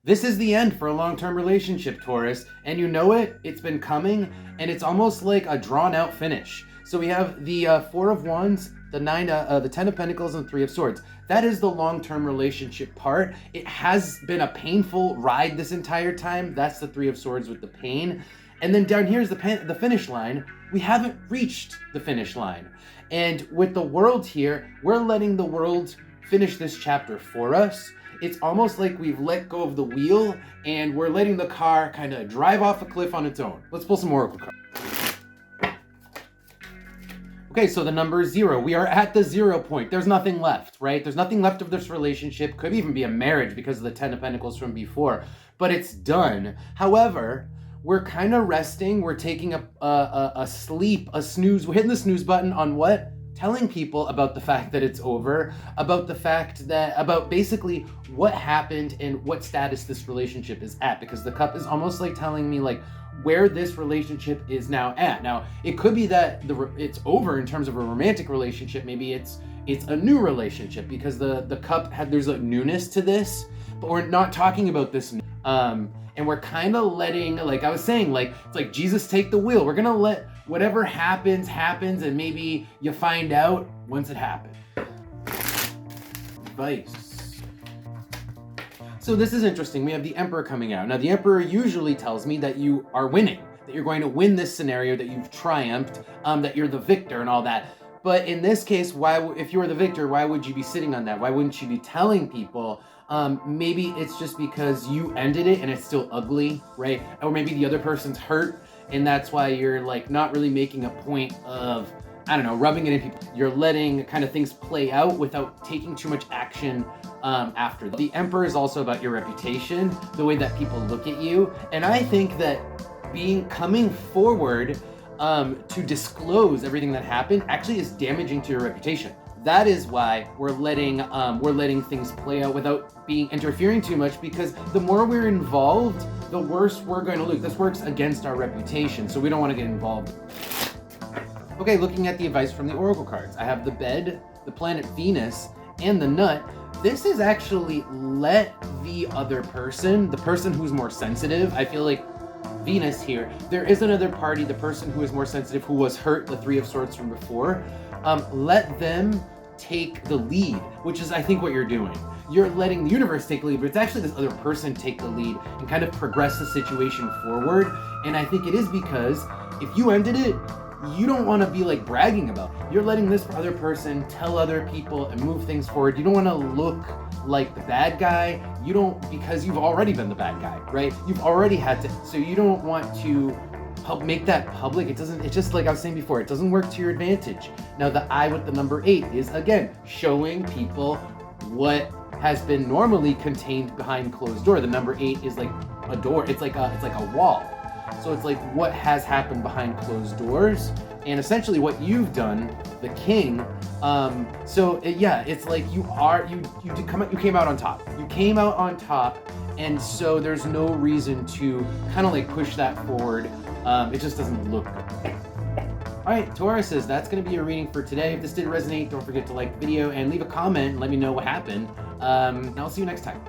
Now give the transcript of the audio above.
This is the end for a long-term relationship, Taurus, and you know it. It's been coming, and it's almost like a drawn-out finish. So we have the Four of Wands, the the Ten of Pentacles, and Three of Swords. That is the long-term relationship part. It has been a painful ride this entire time. That's the Three of Swords with the pain. And then down here is the finish line. We haven't reached the finish line. And with the World here, we're letting the world finish this chapter for us. It's almost like we've let go of the wheel and we're letting the car kind of drive off a cliff on its own. Let's pull some oracle cards. Okay, so the number is 0. We are at the 0 point. There's nothing left, right? There's nothing left of this relationship. Could even be a marriage because of the Ten of Pentacles from before, but it's done. However, we're kind of resting. We're taking a sleep, a snooze. We're hitting the snooze button on what? Telling people about the fact that it's over, about basically what happened and what status this relationship is at, because the cup is almost like telling me like where this relationship is now at. Now, it could be that it's over in terms of a romantic relationship. Maybe it's a new relationship because the cup there's a newness to this, but we're not talking about this. And we're kind of letting, like I was saying, like it's like Jesus take the wheel. We're gonna let whatever happens, and maybe you find out once it happens. Advice. So this is interesting. We have the Emperor coming out. Now the Emperor usually tells me that you are winning, that you're going to win this scenario, that you've triumphed, that you're the victor and all that. But in this case, if you were the victor, why would you be sitting on that? Why wouldn't you be telling people? Maybe it's just because you ended it and it's still ugly, right? Or maybe the other person's hurt and that's why you're like not really making a point of, I don't know, rubbing it in people. You're letting kind of things play out without taking too much action after. The Emperor is also about your reputation, the way that people look at you. And I think that coming forward to disclose everything that happened actually is damaging to your reputation. That is why we're letting things play out without interfering too much, because the more we're involved, the worse we're going to look. This works against our reputation, so we don't want to get involved. Okay, looking at the advice from the oracle cards, I have the bed, the planet Venus, and the nut. This is actually let the other person, the person who's more sensitive. I feel like Venus here, there is another party, the person who is more sensitive, who was hurt, the Three of Swords from before. Let them take the lead, which is I think what you're doing. You're letting the universe take the lead, but it's actually this other person take the lead and kind of progress the situation forward. And I think it is because if you ended it, you don't want to be like bragging about it. You're letting this other person tell other people and move things forward. You don't want to look like the bad guy. You don't, because you've already been the bad guy, right? You've already had to, so you don't want to make that public. It's just like I was saying before, it doesn't work to your advantage. Now the eye with the number 8 is again showing people what has been normally contained behind closed door. The number 8 is like a door. It's like a wall. So it's like what has happened behind closed doors, and essentially what you've done, the king. It's like you came out on top. You came out on top, and so there's no reason to kind of like push that forward. It just doesn't look good. All right, Tauruses, that's going to be your reading for today. If this did resonate, don't forget to like the video and leave a comment and let me know what happened. And I'll see you next time.